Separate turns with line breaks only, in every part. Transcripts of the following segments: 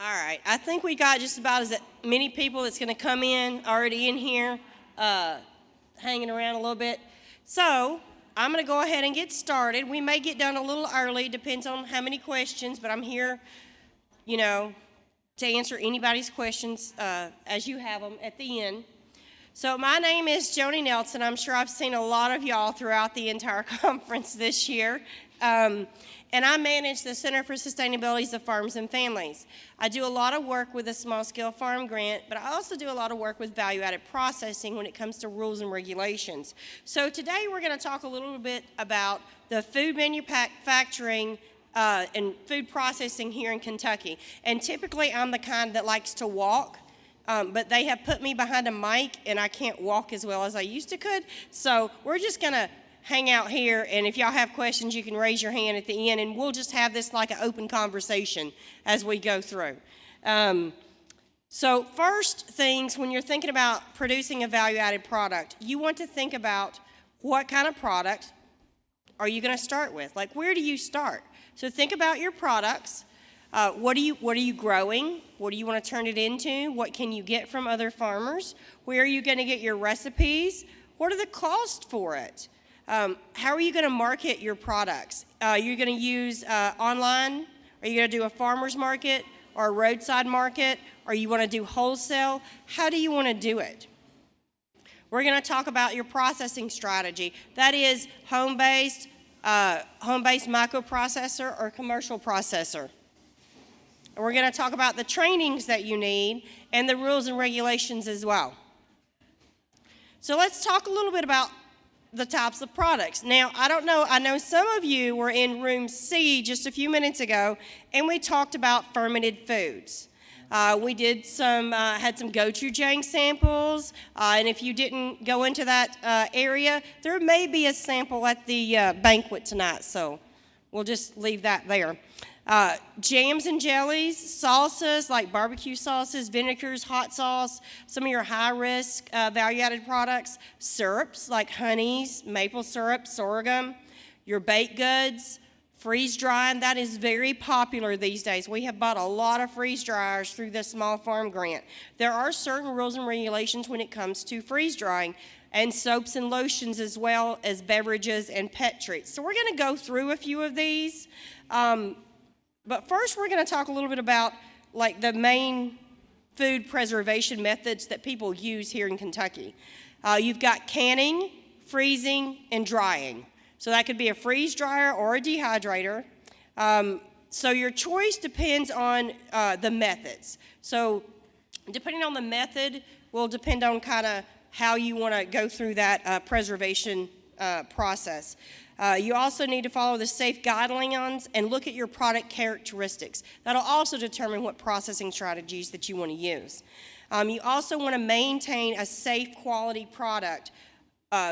All right, I think we got just about as many people that's going to come in already in here, hanging around a little bit. So I'm going to go ahead and get started. We may get done a little early, depends on how many questions, but I'm here, to answer anybody's questions as you have them at the end. So my name is Joni Nelson. I'm sure I've seen a lot of y'all throughout the entire conference this year. And I manage the Center for Sustainability of Farms and Families. I do a lot of work with the Small Scale Farm Grant, but I also do a lot of work with value-added processing when it comes to rules and regulations. So today we're going to talk a little bit about the food manufacturing and food processing here in Kentucky. And typically I'm the kind that likes to walk, but they have put me behind a mic and I can't walk as well as I used to could. So we're just going to hang out here, and if y'all have questions, you can raise your hand at the end, and we'll just have this like an open conversation as we go through. So first things, when you're thinking about producing a value-added product, you want to think about what kind of product are you going to start with? Like, where do you start? So think about your products. What are you growing? What do you want to turn it into? What can you get from other farmers? Where are you going to get your recipes? What are the costs for it? How are you going to market your products? You're going to use online? Are you going to do a farmer's market or a roadside market? Or you want to do wholesale? How do you want to do it? We're going to talk about your processing strategy. That is home-based microprocessor or commercial processor. And we're going to talk about the trainings that you need and the rules and regulations as well. So let's talk a little bit about the types of products. Now, I know some of you were in room C just a few minutes ago, and we talked about fermented foods. We did had some gochujang samples, and if you didn't go into that area, there may be a sample at the banquet tonight, so we'll just leave that there. Jams and jellies, salsas like barbecue sauces, vinegars, hot sauce, some of your high-risk value-added products, syrups like honeys, maple syrup, sorghum, your baked goods, freeze drying. That is very popular these days. We have bought a lot of freeze dryers through the Small Farm Grant. There are certain rules and regulations when it comes to freeze drying, and soaps and lotions as well as beverages and pet treats. So we're going to go through a few of these. But first, we're going to talk a little bit about like the main food preservation methods that people use here in Kentucky. You've got canning, freezing, and drying. So that could be a freeze dryer or a dehydrator. So your choice depends on the methods. So depending on the method will depend on kind of how you want to go through that preservation process. You also need to follow the safe guidelines and look at your product characteristics. That'll also determine what processing strategies that you want to use. You also want to maintain a safe quality product,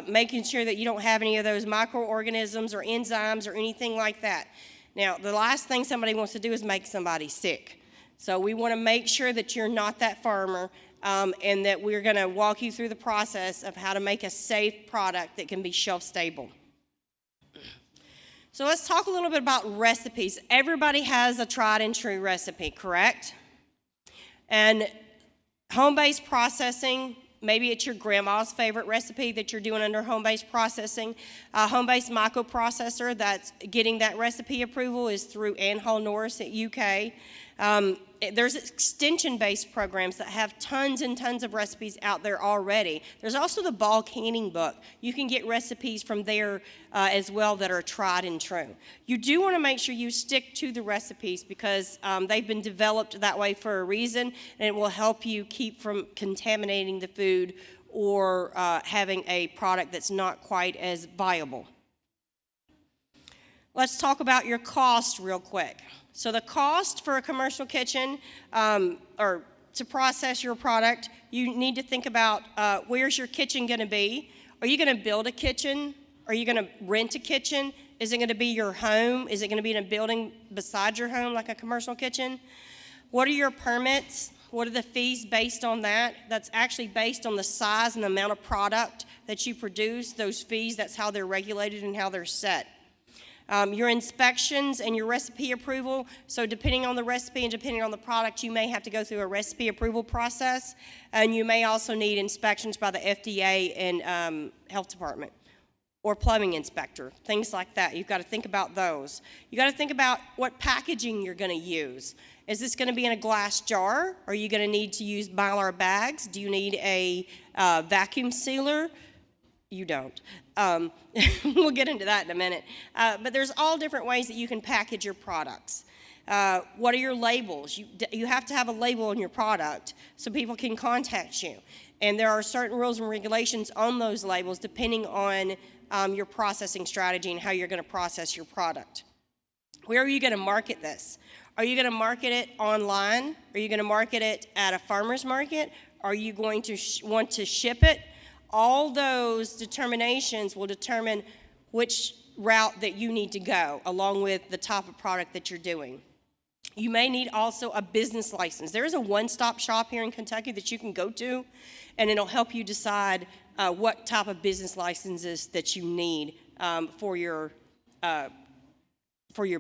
making sure that you don't have any of those microorganisms or enzymes or anything like that. Now, the last thing somebody wants to do is make somebody sick. So we want to make sure that you're not that farmer, and that we're going to walk you through the process of how to make a safe product that can be shelf stable. So let's talk a little bit about recipes. Everybody has a tried and true recipe, correct? And home-based processing, maybe it's your grandma's favorite recipe that you're doing under home-based processing. Home-based microprocessor that's getting that recipe approval is through Ann Hall Norris at UK. There's extension-based programs that have tons and tons of recipes out there already. There's also the Ball Canning book. You can get recipes from there as well that are tried and true. You do want to make sure you stick to the recipes because they've been developed that way for a reason, and it will help you keep from contaminating the food or having a product that's not quite as viable. Let's talk about your cost real quick. So the cost for a commercial kitchen or to process your product, you need to think about where's your kitchen going to be? Are you going to build a kitchen? Are you going to rent a kitchen? Is it going to be your home? Is it going to be in a building beside your home like a commercial kitchen? What are your permits? What are the fees based on that? That's actually based on the size and the amount of product that you produce. Those fees, that's how they're regulated and how they're set. Your inspections and your recipe approval. So depending on the recipe and depending on the product, you may have to go through a recipe approval process. And you may also need inspections by the FDA and health department or plumbing inspector, things like that. You've got to think about those. You got to think about what packaging you're going to use. Is this going to be in a glass jar? Are you going to need to use Mylar bags? Do you need a vacuum sealer? You don't. We'll get into that in a minute. But there's all different ways that you can package your products. What are your labels? You have to have a label on your product so people can contact you. And there are certain rules and regulations on those labels depending on your processing strategy and how you're going to process your product. Where are you going to market this? Are you going to market it online? Are you going to market it at a farmer's market? Are you going to want to ship it? All those determinations will determine which route that you need to go along with the type of product that you're doing. You may need also a business license. There is a one-stop shop here in Kentucky that you can go to, and it'll help you decide what type of business licenses that you need for your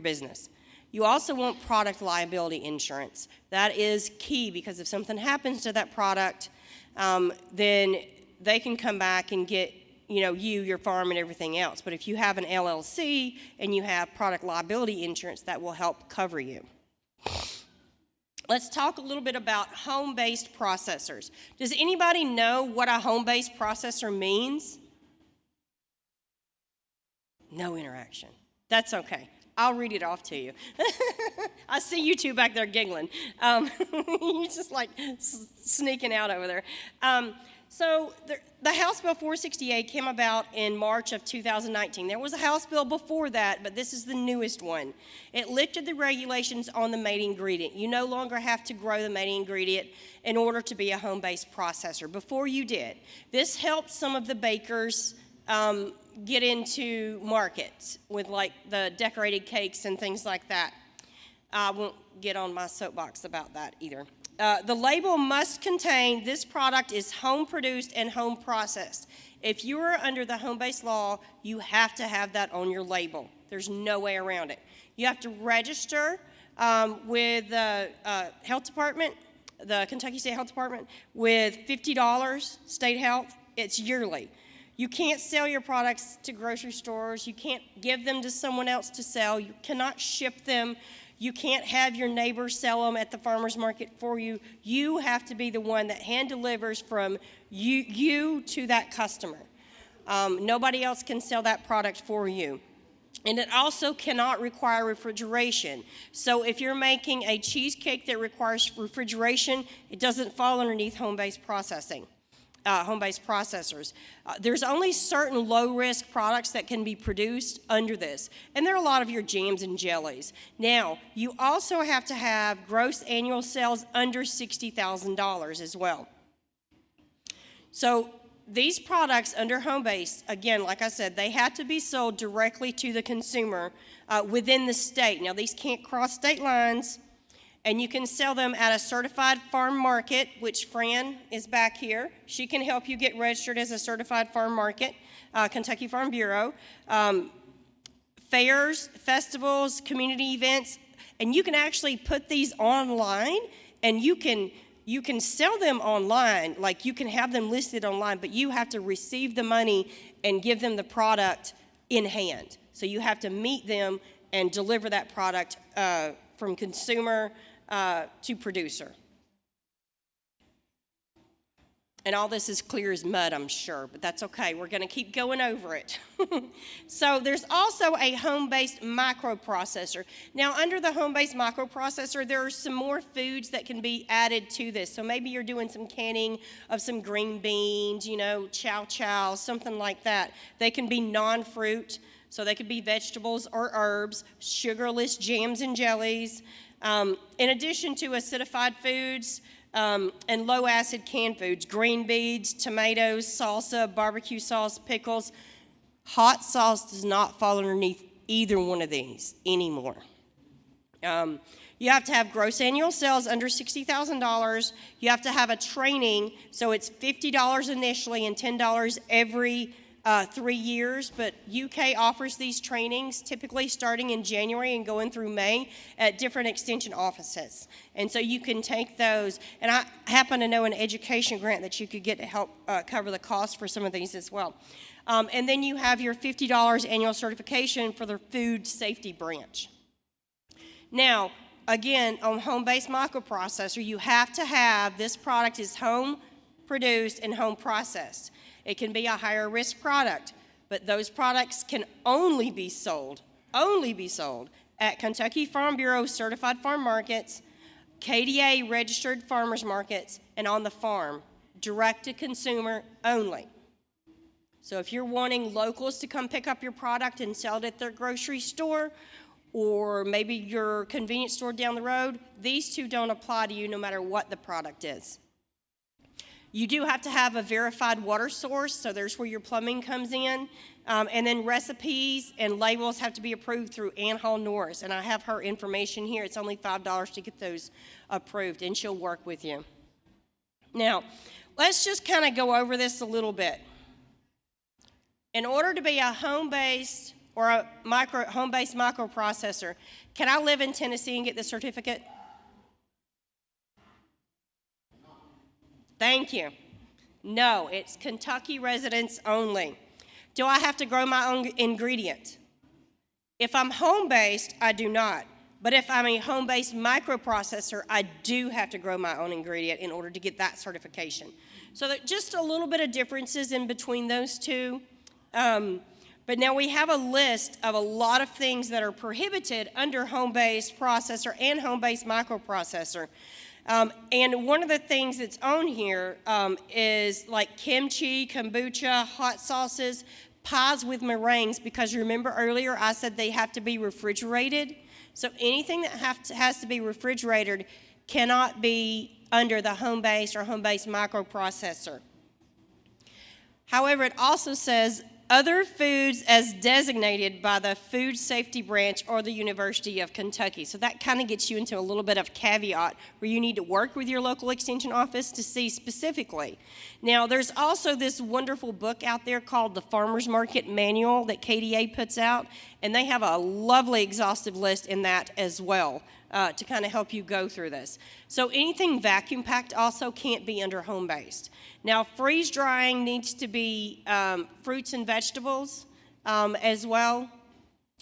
business. You also want product liability insurance. That is key because if something happens to that product, then they can come back and get your farm and everything else. But if you have an LLC and you have product liability insurance, that will help cover you. Let's talk a little bit about home-based processors. Does anybody know what a home-based processor means? No interaction. That's okay. I'll read it off to you. I see you two back there giggling. You're just like sneaking out over there. So the House Bill 468 came about in March of 2019. There was a House bill before that, but this is the newest one. It lifted the regulations on the main ingredient. You no longer have to grow the main ingredient in order to be a home-based processor. Before you did. This helped some of the bakers get into markets with like the decorated cakes and things like that. I won't get on my soapbox about that either. The label must contain this product is home produced and home processed. If you are under the home-based law, you have to have that on your label. There's no way around it. You have to register with the health department, the Kentucky State Health Department, with $50 state health. It's yearly. You can't sell your products to grocery stores. You can't give them to someone else to sell. You cannot ship them. You can't have your neighbors sell them at the farmer's market for you. You have to be the one that hand delivers from you to that customer. Nobody else can sell that product for you. And it also cannot require refrigeration. So if you're making a cheesecake that requires refrigeration, it doesn't fall underneath home-based processing. Home-based processors. There's only certain low-risk products that can be produced under this, and there are a lot of your jams and jellies. Now, you also have to have gross annual sales under $60,000 as well. So these products under home-based, again, like I said, they have to be sold directly to the consumer within the state. Now, these can't cross state lines. And you can sell them at a certified farm market, which Fran is back here. She can help you get registered as a certified farm market, Kentucky Farm Bureau. Fairs, festivals, community events, and you can actually put these online, and you can sell them online, like you can have them listed online, but you have to receive the money and give them the product in hand. So you have to meet them and deliver that product from consumer to producer. And all this is clear as mud, I'm sure, but that's okay. We're going to keep going over it. So there's also a home-based microprocessor. Now, under the home-based microprocessor, there are some more foods that can be added to this. So maybe you're doing some canning of some green beans, chow chow, something like that. They can be non-fruit, so they could be vegetables or herbs, sugarless jams and jellies. In addition to acidified foods and low-acid canned foods, green beans, tomatoes, salsa, barbecue sauce, pickles, hot sauce does not fall underneath either one of these anymore. You have to have gross annual sales under $60,000. You have to have a training, so it's $50 initially and $10 every 3 years, but UK offers these trainings typically starting in January and going through May at different extension offices. And so you can take those, and I happen to know an education grant that you could get to help cover the cost for some of these as well. And then you have your $50 annual certification for the food safety branch. Now, again, on home-based microprocessor, you have to have this product is home produced and home processed. It can be a higher risk product, but those products can only be sold at Kentucky Farm Bureau certified farm markets, KDA registered farmers markets, and on the farm, direct to consumer only. So if you're wanting locals to come pick up your product and sell it at their grocery store, or maybe your convenience store down the road, these two don't apply to you no matter what the product is. You do have to have a verified water source, so there's where your plumbing comes in. And then recipes and labels have to be approved through Ann Hall Norris. And I have her information here. It's only $5 to get those approved, and she'll work with you. Now, let's just kind of go over this a little bit. In order to be a home-based or a home-based microprocessor, can I live in Tennessee and get the certificate? Thank you. No, it's Kentucky residents only. Do I have to grow my own ingredient? If I'm home-based, I do not. But if I'm a home-based microprocessor, I do have to grow my own ingredient in order to get that certification. So that just a little bit of differences in between those two. But now we have a list of a lot of things that are prohibited under home-based processor and home-based microprocessor. And one of the things that's on here is like kimchi, kombucha, hot sauces, pies with meringues, because remember earlier I said they have to be refrigerated. So anything that has to be refrigerated cannot be under the home-based or home-based microprocessor. However, it also says other foods as designated by the Food Safety Branch or the University of Kentucky. So that kind of gets you into a little bit of caveat where you need to work with your local extension office to see specifically. Now, there's also this wonderful book out there called the Farmer's Market Manual that KDA puts out, and they have a lovely exhaustive list in that as well to kind of help you go through this. So anything vacuum packed also can't be under home-based. Now, freeze drying needs to be fruits and vegetables as well.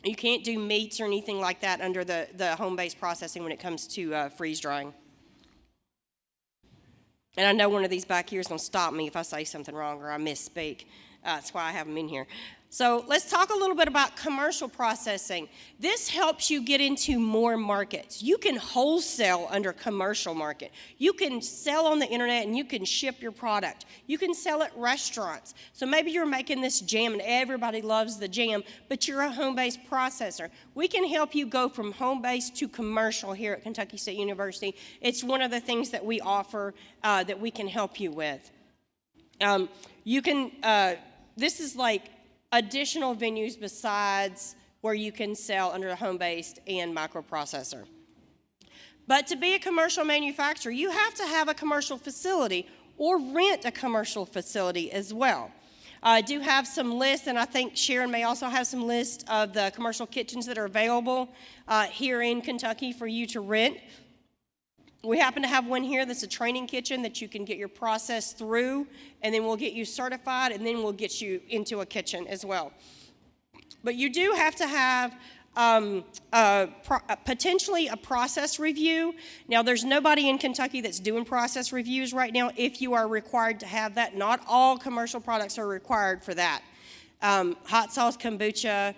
You can't do meats or anything like that under the home-based processing when it comes to freeze drying. And I know one of these back here is going to stop me if I say something wrong or I misspeak. That's why I have them in here. So let's talk a little bit about commercial processing. This helps you get into more markets. You can wholesale under commercial market. You can sell on the internet and you can ship your product. You can sell at restaurants. So maybe you're making this jam and everybody loves the jam, but you're a home-based processor. We can help you go from home-based to commercial here at Kentucky State University. It's one of the things that we offer that we can help you with. This is like additional venues besides where you can sell under a home-based and microprocessor. But to be a commercial manufacturer, you have to have a commercial facility or rent a commercial facility as well. I do have some lists, and I think Sharon may also have some lists of the commercial kitchens that are available here in Kentucky for you to rent. We happen to have one here that's a training kitchen that you can get your process through, and then we'll get you certified, and then we'll get you into a kitchen as well. But you do have to have potentially a process review. Now, there's nobody in Kentucky that's doing process reviews right now if you are required to have that. Not all commercial products are required for that. Hot sauce, kombucha,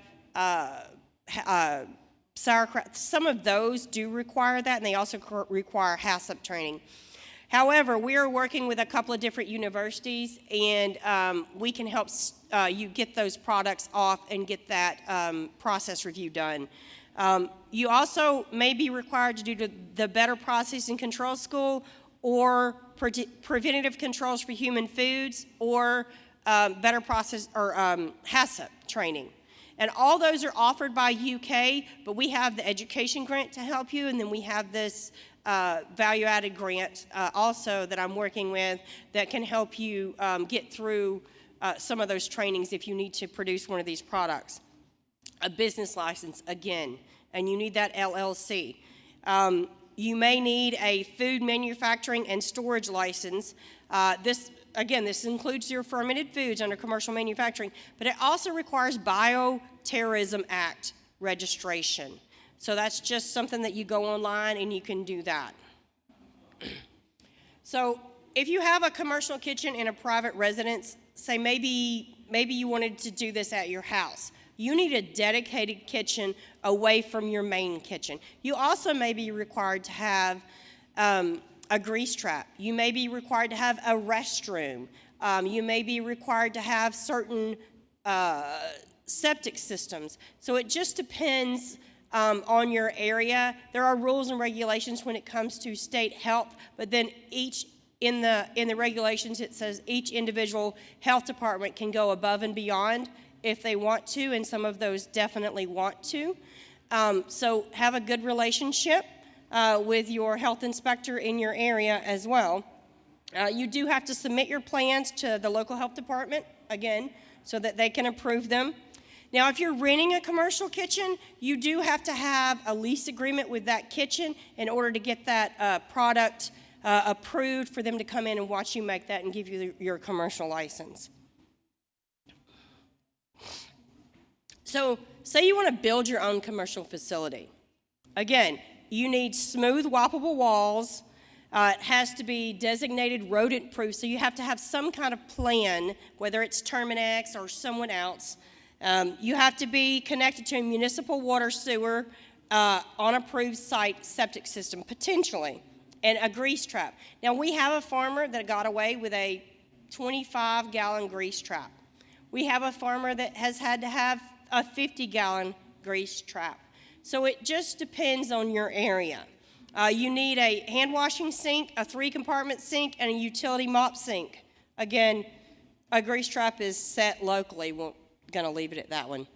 sauerkraut, some of those do require that, and they also require HACCP training. However, we are working with a couple of different universities, and we can help you get those products off and get that process review done. You also may be required to do the Better Processing Control School or Preventative Controls for Human Foods or Better Process or HACCP training. And all those are offered by UK, but we have the education grant to help you, and then we have this value-added grant also that I'm working with that can help you get through some of those trainings if you need to produce one of these products. A business license, again, and you need that LLC. You may need a food manufacturing and storage license. This includes your fermented foods under commercial manufacturing, but it also requires Bioterrorism Act registration. So that's just something that you go online and you can do that. So if you have a commercial kitchen in a private residence, say maybe you wanted to do this at your house, you need a dedicated kitchen away from your main kitchen. You also may be required to have a grease trap. You may be required to have a restroom. You may be required to have certain septic systems. So it just depends on your area. There are rules and regulations when it comes to state health, but then in the regulations it says each individual health department can go above and beyond if they want to, and some of those definitely want to. So have a good relationship with your health inspector in your area as well. You do have to submit your plans to the local health department, again, so that they can approve them. Now, if you're renting a commercial kitchen, you do have to have a lease agreement with that kitchen in order to get that product approved for them to come in and watch you make that and give you your commercial license. So say you want to build your own commercial facility. Again, you need smooth, walkable walls. It has to be designated rodent-proof, so you have to have some kind of plan, whether it's Terminex or someone else. You have to be connected to a municipal water sewer on approved site septic system, potentially, and a grease trap. Now, we have a farmer that got away with a 25-gallon grease trap. We have a farmer that has had to have a 50-gallon grease trap. So it just depends on your area. You need a hand-washing sink, a 3-compartment sink, and a utility mop sink. Again, a grease trap is set locally. We're going to leave it at that one.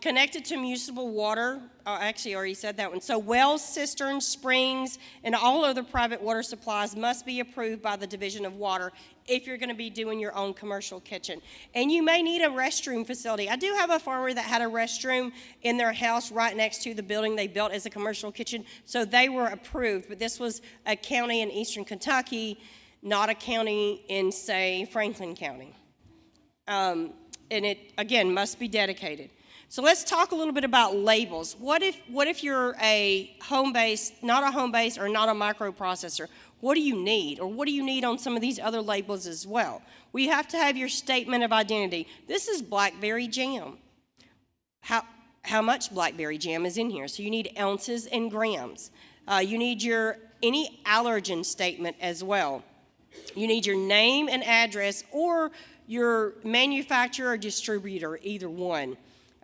Connected to municipal water, actually I already said that one. So wells, cisterns, springs, and all other private water supplies must be approved by the Division of Water if you're going to be doing your own commercial kitchen. And you may need a restroom facility. I do have a farmer that had a restroom in their house right next to the building they built as a commercial kitchen, so they were approved. But this was a county in eastern Kentucky, not a county in, say, Franklin County. And it, again, must be dedicated. So let's talk a little bit about labels. What if you're a home-based, not a home-based or not a microprocessor? What do you need? Or what do you need on some of these other labels as well? Well, you have to have your statement of identity. This is blackberry jam. How much blackberry jam is in here? So you need ounces and grams. You need any allergen statement as well. You need your name and address or your manufacturer or distributor, either one.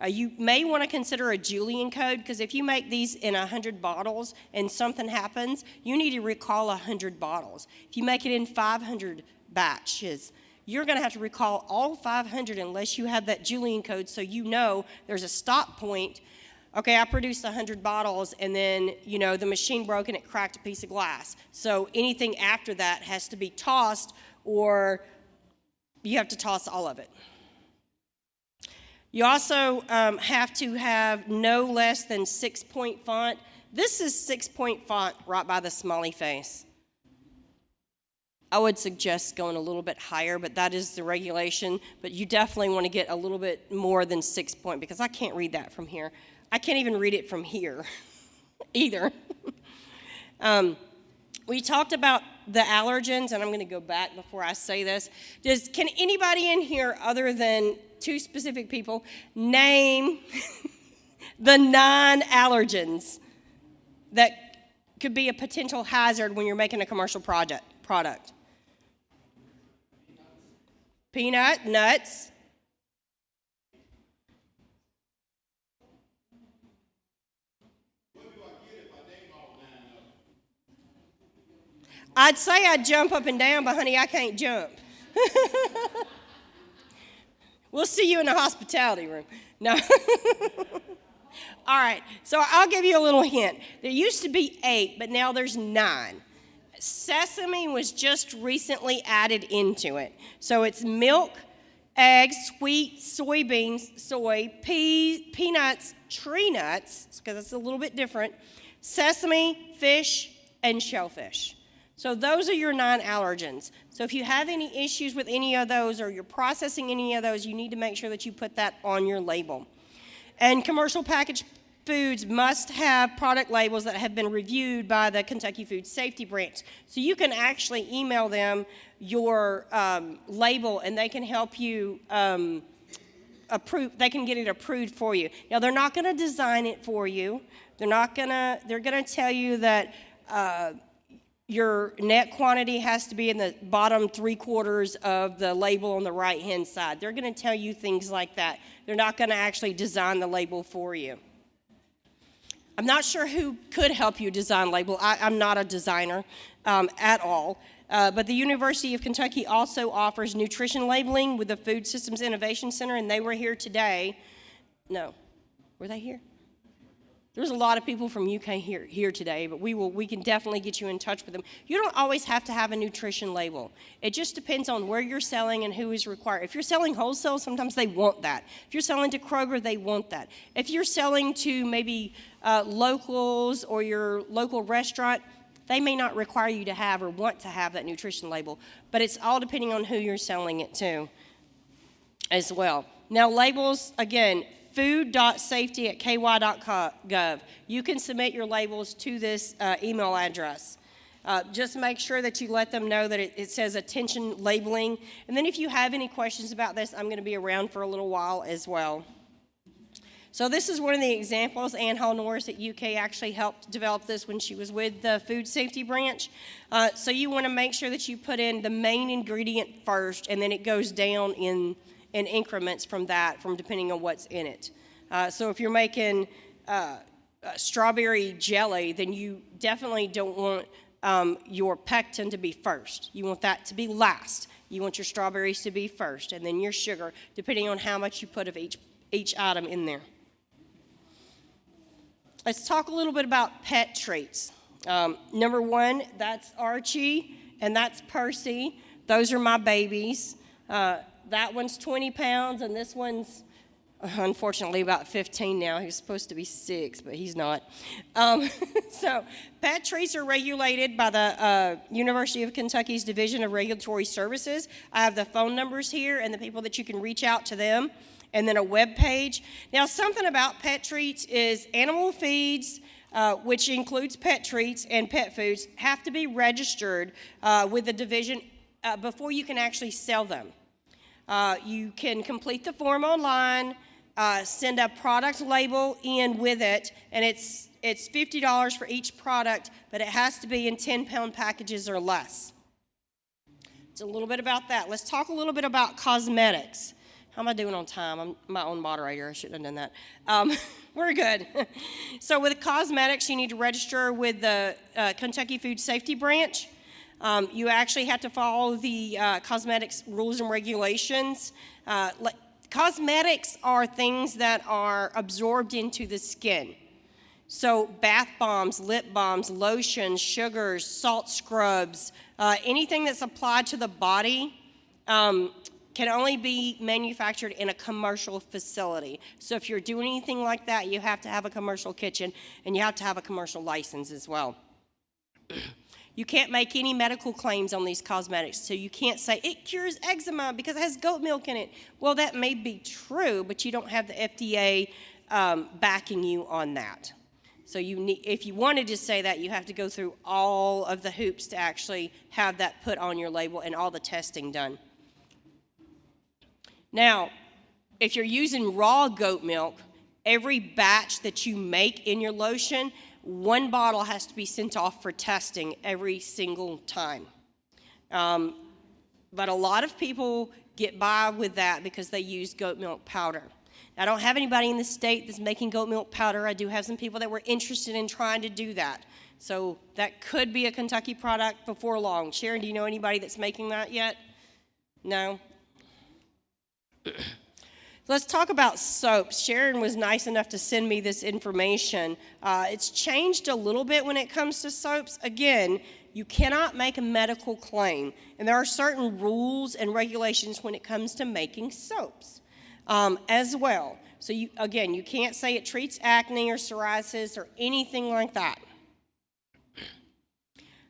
You may want to consider a Julian code, because if you make these in 100 bottles and something happens, you need to recall 100 bottles. If you make it in 500 batches, you're going to have to recall all 500 unless you have that Julian code, so you know there's a stop point. Okay, I produced 100 bottles, and then, the machine broke and it cracked a piece of glass. So anything after that has to be tossed, or you have to toss all of it. You also have to have no less than 6-point font. This is 6-point font right by the smiley face. I would suggest going a little bit higher, but that is the regulation. But you definitely want to get a little bit more than 6-point, because I can't read that from here. I can't even read it from here either. We talked about the allergens, and I'm going to go back before I say this. Can anybody in here, other than 2 specific people, name the 9 allergens that could be a potential hazard when you're making a commercial product? Peanut, nuts. I'd say I'd jump up and down, but honey, I can't jump. We'll see you in the hospitality room. No. All right, so I'll give you a little hint. There used to be 8, but now there's 9. Sesame was just recently added into it. So it's milk, eggs, wheat, soybeans, soy, peanuts, tree nuts, because it's a little bit different, sesame, fish, and shellfish. So those are your 9 allergens. So if you have any issues with any of those or you're processing any of those, you need to make sure that you put that on your label. And commercial packaged foods must have product labels that have been reviewed by the Kentucky Food Safety Branch. So you can actually email them your label and they can help you they can get it approved for you. Now they're not gonna design it for you. They're gonna tell you that your net quantity has to be in the bottom 3/4 of the label on the right-hand side. They're gonna tell you things like that. They're not gonna actually design the label for you. I'm not sure who could help you design label. I'm not a designer at all. But the University of Kentucky also offers nutrition labeling with the Food Systems Innovation Center, and they were here today. No, were they here? There's a lot of people from UK here today, but we can definitely get you in touch with them. You don't always have to have a nutrition label. It just depends on where you're selling and who is required. If you're selling wholesale, sometimes they want that. If you're selling to Kroger, they want that. If you're selling to maybe locals or your local restaurant, they may not require you to have or want to have that nutrition label, but it's all depending on who you're selling it to as well. Now labels, again, food.safety@ky.gov. You can submit your labels to this email address. Just make sure that you let them know that it says attention labeling. And then if you have any questions about this, I'm going to be around for a little while as well. So this is one of the examples. Ann Hall Norris at UK actually helped develop this when she was with the Food Safety Branch. So you want to make sure that you put in the main ingredient first, and then it goes down in increments from depending on what's in it. So if you're making strawberry jelly, then you definitely don't want your pectin to be first. You want that to be last. You want your strawberries to be first, and then your sugar, depending on how much you put of each item in there. Let's talk a little bit about pet treats. Number one, that's Archie, and that's Percy. Those are my babies. That one's 20 pounds, and this one's, unfortunately, about 15 now. He's supposed to be 6, but he's not. So pet treats are regulated by the University of Kentucky's Division of Regulatory Services. I have the phone numbers here and the people that you can reach out to them, and then a web page. Now, something about pet treats is animal feeds, which includes pet treats and pet foods, have to be registered with the division before you can actually sell them. You can complete the form online, send a product label in with it, and it's $50 for each product, but it has to be in 10-pound packages or less. It's a little bit about that. Let's talk a little bit about cosmetics. How am I doing on time? I'm my own moderator. I shouldn't have done that. We're good. So with cosmetics, you need to register with the Kentucky Food Safety Branch. You actually have to follow the cosmetics rules and regulations. Cosmetics are things that are absorbed into the skin. So bath bombs, lip balms, lotions, sugars, salt scrubs, anything that's applied to the body can only be manufactured in a commercial facility. So if you're doing anything like that, you have to have a commercial kitchen and you have to have a commercial license as well. You can't make any medical claims on these cosmetics, so you can't say it cures eczema because it has goat milk in it. Well, that may be true, but you don't have the FDA backing you on that. So if you wanted to say that, you have to go through all of the hoops to actually have that put on your label and all the testing done. Now, if you're using raw goat milk, every batch that you make in your lotion, one bottle has to be sent off for testing every single time. But a lot of people get by with that because they use goat milk powder. I don't have anybody in the state that's making goat milk powder. I do have some people that were interested in trying to do that. So that could be a Kentucky product before long. Sharon, do you know anybody that's making that yet? No? Let's talk about soaps. Sharon was nice enough to send me this information. It's changed a little bit when it comes to soaps. Again, you cannot make a medical claim, and there are certain rules and regulations when it comes to making soaps as well. So you can't say it treats acne or psoriasis or anything like that.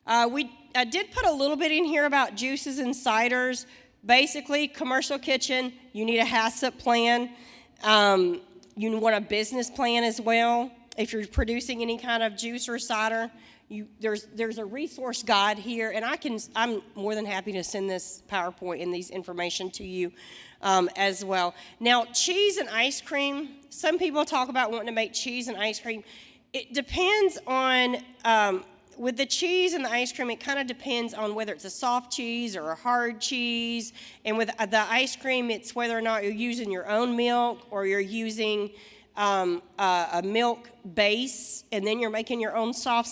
I did put a little bit in here about juices and ciders. Basically, commercial kitchen, you need a HACCP plan. You want a business plan as well. If you're producing any kind of juice or cider, there's a resource guide here, and I'm more than happy to send this PowerPoint and these information to you as well. Now, cheese and ice cream. Some people talk about wanting to make cheese and ice cream. It depends on. With the cheese and the ice cream, it kind of depends on whether it's a soft cheese or a hard cheese. And with the ice cream, it's whether or not you're using your own milk or you're using a milk base, and then you're making your own soft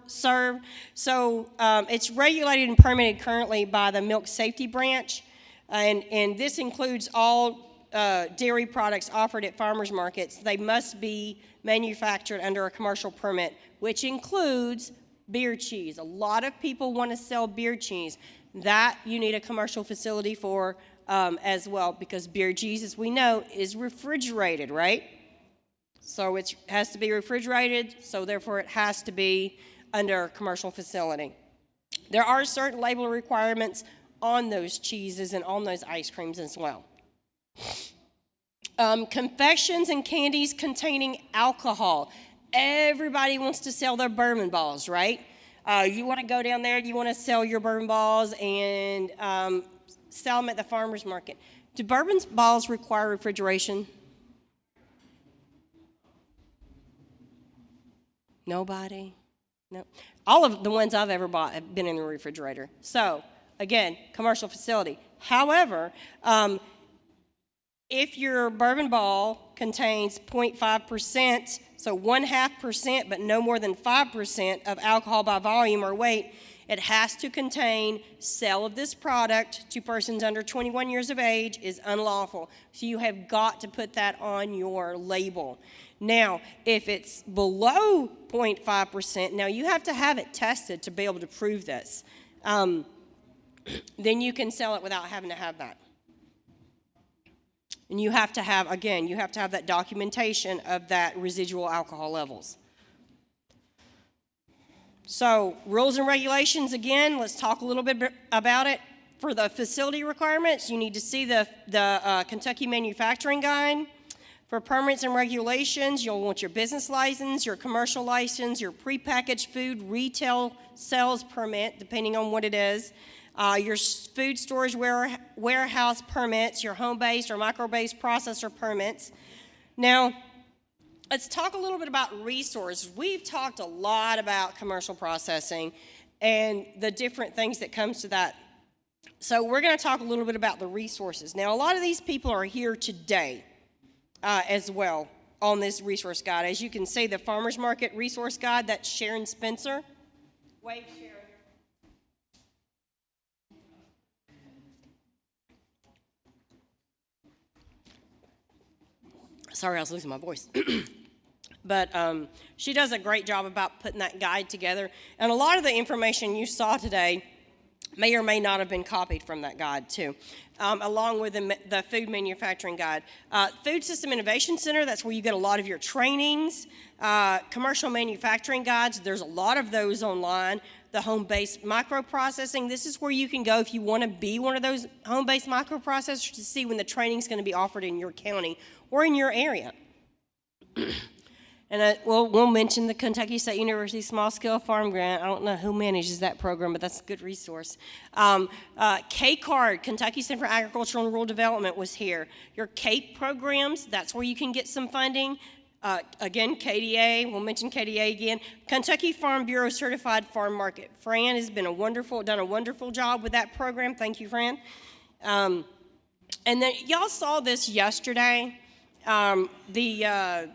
serve. So it's regulated and permitted currently by the Milk Safety Branch. And this includes all dairy products offered at farmers markets. They must be manufactured under a commercial permit, which includes beer cheese. A lot of people want to sell beer cheese. That you need a commercial facility for as well, because beer cheese, as we know, is refrigerated, right? So it has to be refrigerated, so therefore it has to be under a commercial facility. There are certain label requirements on those cheeses and on those ice creams as well. Confections and candies containing alcohol. Everybody wants to sell their bourbon balls, right? You want to go down there, you want to sell your bourbon balls and sell them at the farmer's market. Do bourbon balls require refrigeration? Nobody? No. All of the ones I've ever bought have been in the refrigerator. So, again, commercial facility. However, if your bourbon ball contains 0.5%, so 0.5%, but no more than 5% of alcohol by volume or weight, it has to contain sale of this product to persons under 21 years of age is unlawful. So you have got to put that on your label. Now, if it's below 0.5%, now you have to have it tested to be able to prove this. Then you can sell it without having to have that. And you have to have that documentation of that residual alcohol levels. So, rules and regulations, again, let's talk a little bit about it. For the facility requirements, you need to see the Kentucky Manufacturing Guide. For permits and regulations, you'll want your business license, your commercial license, your prepackaged food retail sales permit, depending on what it is. Your food storage warehouse permits, your home-based or micro-based processor permits. Now, let's talk a little bit about resources. We've talked a lot about commercial processing and the different things that comes to that. So we're going to talk a little bit about the resources. Now, a lot of these people are here today as well on this resource guide. As you can see, the Farmers Market Resource Guide, that's Sharon Spencer. Wave, Sharon. Sorry, I was losing my voice. But she does a great job about putting that guide together. And a lot of the information you saw today may or may not have been copied from that guide, too, along with the Food Manufacturing Guide. Food System Innovation Center, that's where you get a lot of your trainings. Commercial manufacturing guides, there's a lot of those online. The home-based microprocessing, this is where you can go if you want to be one of those home-based microprocessors to see when the training is going to be offered in your county or in your area. And we'll mention the Kentucky State University Small Scale Farm Grant. I don't know who manages that program, but that's a good resource. K-CARD, Kentucky Center for Agricultural and Rural Development, was here. Your CAPE programs, that's where you can get some funding. Again, KDA, we'll mention KDA again. Kentucky Farm Bureau Certified Farm Market. Fran has done a wonderful job with that program. Thank you, Fran. And then y'all saw this yesterday, the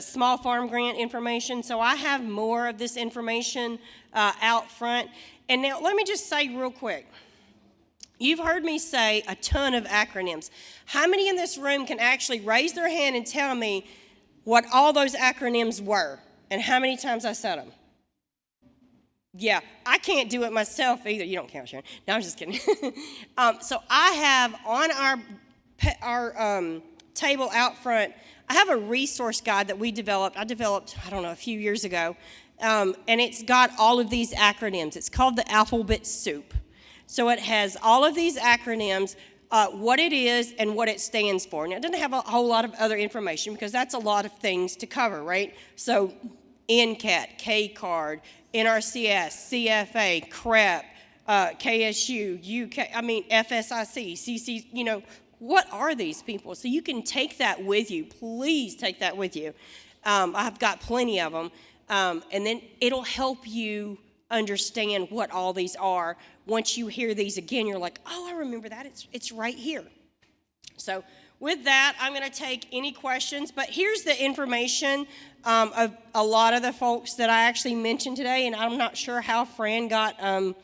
small farm grant information. So I have more of this information out front. And now let me just say real quick, You've heard me say a ton of acronyms. How many in this room can actually raise their hand and tell me what all those acronyms were and how many times I said them? Yeah, I can't do it myself either. You don't count, Sharon. No, I'm just kidding. So I have on our table out front, I have a resource guide that I developed, I don't know, a few years ago. And it's got all of these acronyms. It's called the alphabet soup. So it has all of these acronyms, what it is and what it stands for. Now, it doesn't have a whole lot of other information because that's a lot of things to cover, right? So NCAT, K-Card, NRCS, CFA, CREP, KSU, FSIC, CC, what are these people? So you can take that with you. Please take that with you. I've got plenty of them. And then it'll help you understand what all these are. Once you hear these again, you're like, oh, I remember that. It's right here. So with that, I'm going to take any questions. But here's the information of a lot of the folks that I actually mentioned today. And I'm not sure how Fran got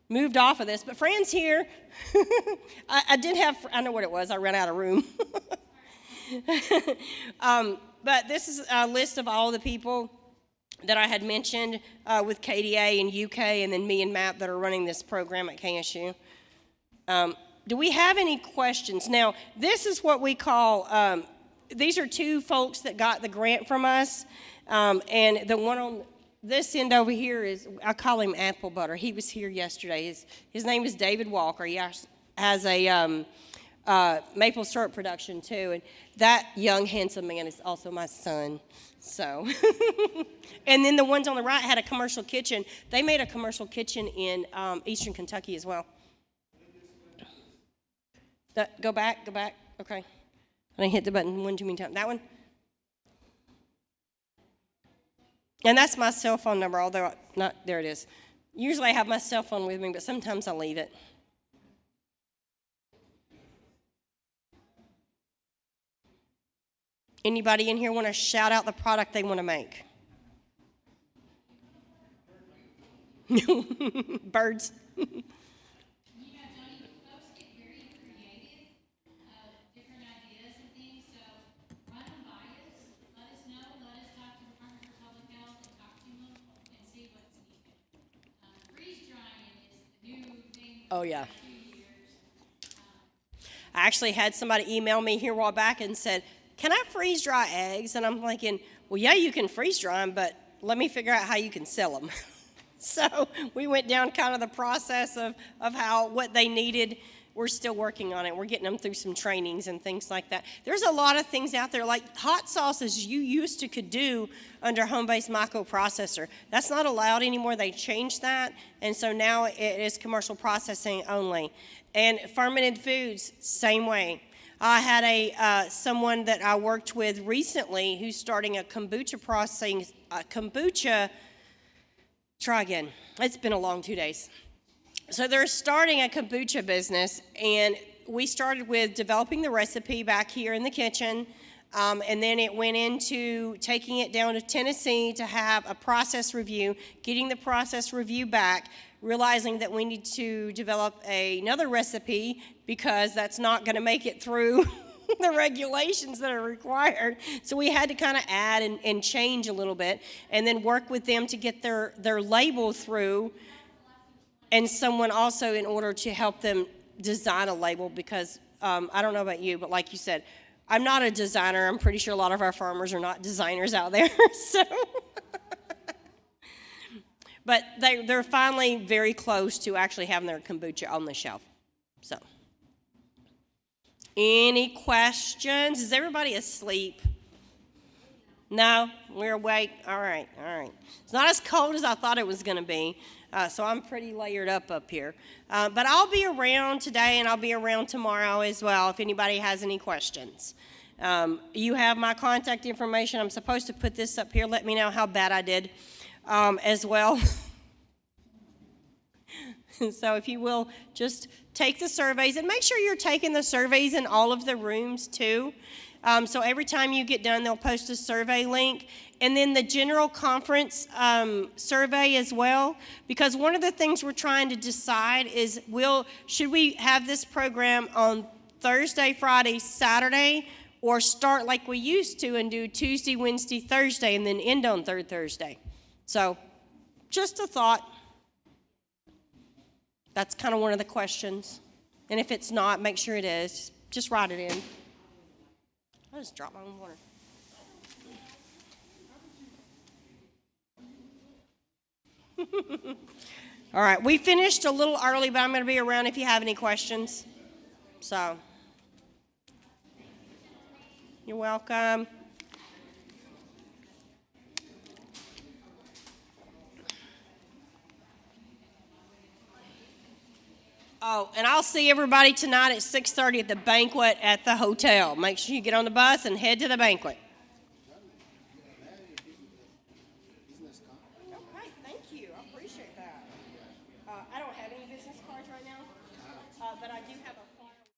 moved off of this. But Fran's here. I know what it was. I ran out of room. But this is a list of all the people that I had mentioned with KDA and UK, and then me and Matt that are running this program at KSU. Do we have any questions? Now, this is what we call, these are two folks that got the grant from us, and the one on this end over here is, I call him Apple Butter. He was here yesterday. His name is David Walker. He has a maple syrup production too, and that young, handsome man is also my son. So, and then the ones on the right had a commercial kitchen. They made a commercial kitchen in Eastern Kentucky as well. Go back. Okay. I didn't hit the button one too many times. That one. And that's my cell phone number, although there it is. Usually I have my cell phone with me, but sometimes I leave it. Anybody in here want to shout out the product they want to make? Birds.
Johnny, folks get very creative, different ideas and things, so run them by us, let us know, let us talk to the Department of Public Health and talk to them and see what's needed. Freeze drying is the new thing for 2 years.
I actually had somebody email me here a while back and said, can I freeze dry eggs? And I'm thinking, well, yeah, you can freeze dry them, but let me figure out how you can sell them. So we went down kind of the process of what they needed. We're still working on it. We're getting them through some trainings and things like that. There's a lot of things out there, like hot sauces you used to could do under home-based microprocessor. That's not allowed anymore. They changed that, and so now it is commercial processing only. And fermented foods, same way. I had someone that I worked with recently who's starting a kombucha processing, try again. It's been a long 2 days. So they're starting a kombucha business, and we started with developing the recipe back here in the kitchen, and then it went into taking it down to Tennessee to have a process review, getting the process review back, realizing that we need to develop another recipe because that's not going to make it through the regulations that are required. So we had to kind of add and change a little bit, and then work with them to get their label through, and someone also in order to help them design a label because I don't know about you, but like you said, I'm not a designer. I'm pretty sure a lot of our farmers are not designers out there. So, but they're finally very close to actually having their kombucha on the shelf. So, any questions? Is everybody asleep? No? We're awake? All right. It's not as cold as I thought it was going to be, so I'm pretty layered up here. But I'll be around today, and I'll be around tomorrow as well if anybody has any questions. You have my contact information. I'm supposed to put this up here. Let me know how bad I did as well. So if you will, just take the surveys, and make sure you're taking the surveys in all of the rooms too. So every time you get done, they'll post a survey link, and then the general conference survey as well, because one of the things we're trying to decide is should we have this program on Thursday, Friday, Saturday, or start like we used to and do Tuesday, Wednesday, Thursday, and then end on third Thursday. So just a thought. That's kind of one of the questions. And if it's not, make sure it is. Just write it in. I just dropped my own water. All right, we finished a little early, but I'm going to be around if you have any questions. So, you're welcome. Oh, and I'll see everybody tonight at 6:30 at the banquet at the hotel. Make sure you get on the bus and head to the banquet. Okay, thank you. I appreciate that. I don't have any business cards right now, but I do have a